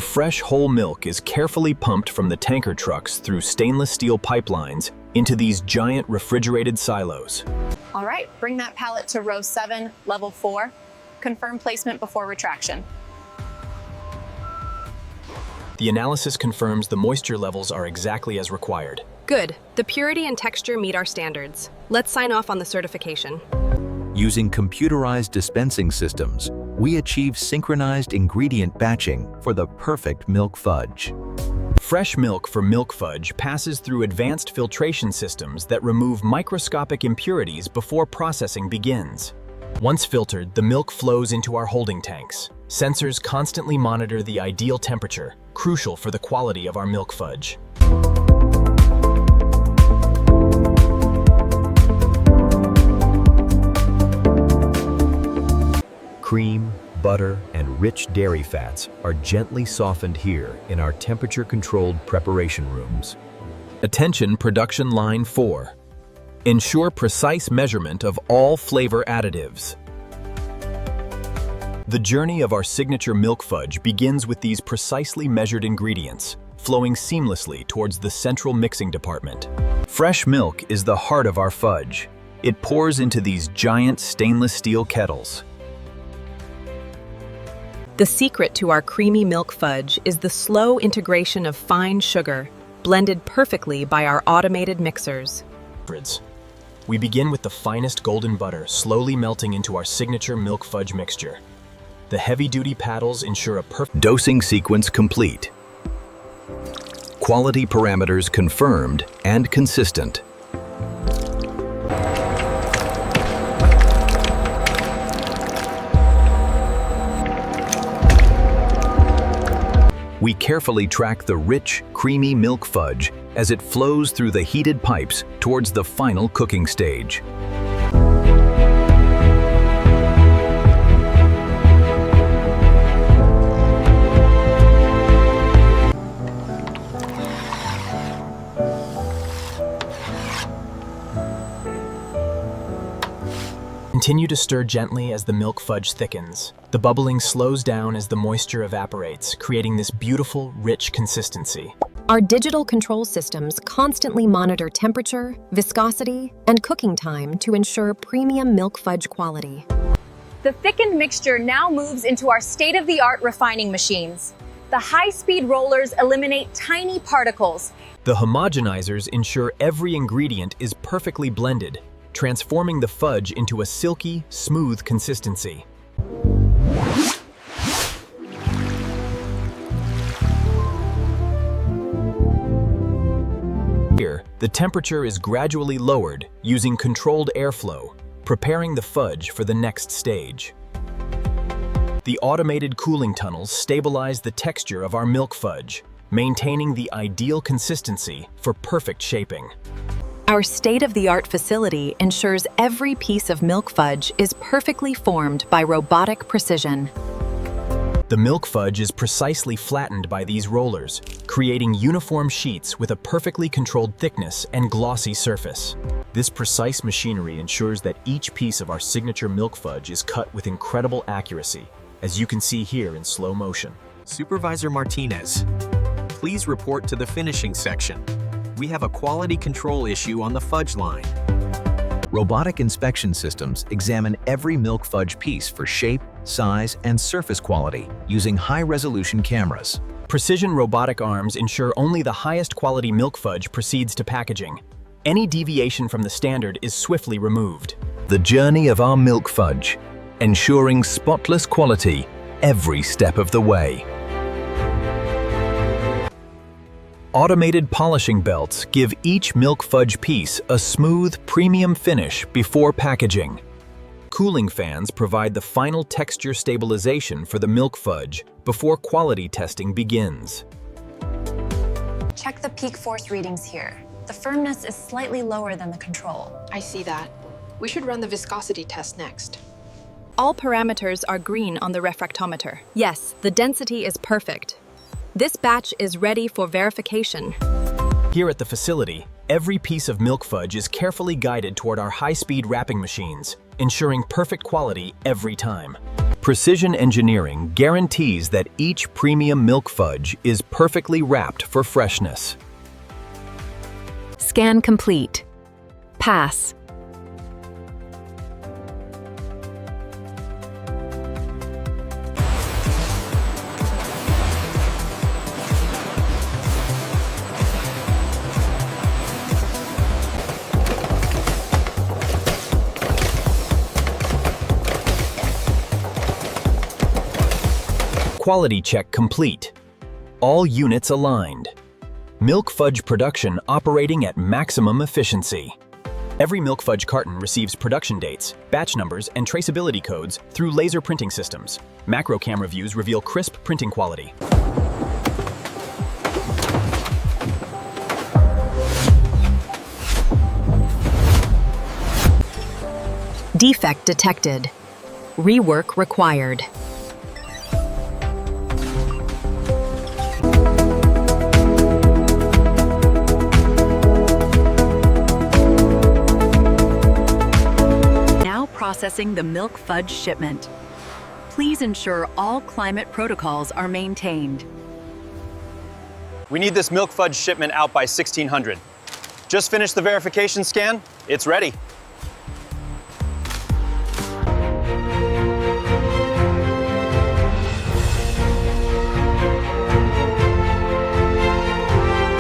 fresh whole milk is carefully pumped from the tanker trucks through stainless steel pipelines into these giant refrigerated silos. All right, bring that pallet to row 7, level 4. Confirm placement before retraction. The analysis confirms the moisture levels are exactly as required. Good. The purity and texture meet our standards. Let's sign off on the certification. Using computerized dispensing systems, we achieve synchronized ingredient batching for the perfect milk fudge. Fresh milk for milk fudge passes through advanced filtration systems that remove microscopic impurities before processing begins. Once filtered, the milk flows into our holding tanks. Sensors constantly monitor the ideal temperature, crucial for the quality of our milk fudge. Cream, butter, and rich dairy fats are gently softened here in our temperature-controlled preparation rooms. Attention production line 4. Ensure precise measurement of all flavor additives. The journey of our signature milk fudge begins with these precisely measured ingredients, flowing seamlessly towards the central mixing department. Fresh milk is the heart of our fudge. It pours into these giant stainless steel kettles. The secret to our creamy milk fudge is the slow integration of fine sugar, blended perfectly by our automated mixers. We begin with the finest golden butter slowly melting into our signature milk fudge mixture. The heavy-duty paddles ensure a perfect Dosing sequence complete. Quality parameters confirmed and consistent. We carefully track the rich, creamy milk fudge as it flows through the heated pipes towards the final cooking stage. Continue to stir gently as the milk fudge thickens. The bubbling slows down as the moisture evaporates, creating this beautiful, rich consistency. Our digital control systems constantly monitor temperature, viscosity, and cooking time to ensure premium milk fudge quality. The thickened mixture now moves into our state-of-the-art refining machines. The high-speed rollers eliminate tiny particles. The homogenizers ensure every ingredient is perfectly blended, transforming the fudge into a silky, smooth consistency. Here, the temperature is gradually lowered using controlled airflow, preparing the fudge for the next stage. The automated cooling tunnels stabilize the texture of our milk fudge, maintaining the ideal consistency for perfect shaping. Our state-of-the-art facility ensures every piece of milk fudge is perfectly formed by robotic precision. The milk fudge is precisely flattened by these rollers, creating uniform sheets with a perfectly controlled thickness and glossy surface. This precise machinery ensures that each piece of our signature milk fudge is cut with incredible accuracy, as you can see here in slow motion. Supervisor Martinez, please report to the finishing section. We have a quality control issue on the fudge line. Robotic inspection systems examine every milk fudge piece for shape, size, and surface quality using high-resolution cameras. Precision robotic arms ensure only the highest quality milk fudge proceeds to packaging. Any deviation from the standard is swiftly removed. The journey of our milk fudge, ensuring spotless quality every step of the way. Automated polishing belts give each milk fudge piece a smooth, premium finish before packaging. Cooling fans provide the final texture stabilization for the milk fudge before quality testing begins. Check the peak force readings here. The firmness is slightly lower than the control. I see that. We should run the viscosity test next. All parameters are green on the refractometer. Yes, the density is perfect. This batch is ready for verification. Here at the facility, every piece of milk fudge is carefully guided toward our high-speed wrapping machines, ensuring perfect quality every time. Precision engineering guarantees that each premium milk fudge is perfectly wrapped for freshness. Scan complete. Pass. Quality check complete. All units aligned. Milk fudge production operating at maximum efficiency. Every milk fudge carton receives production dates, batch numbers, and traceability codes through laser printing systems. Macro camera views reveal crisp printing quality. Defect detected. Rework required. Processing the milk fudge shipment. Please ensure all climate protocols are maintained. We need this milk fudge shipment out by 1600. Just finished the verification scan. It's ready.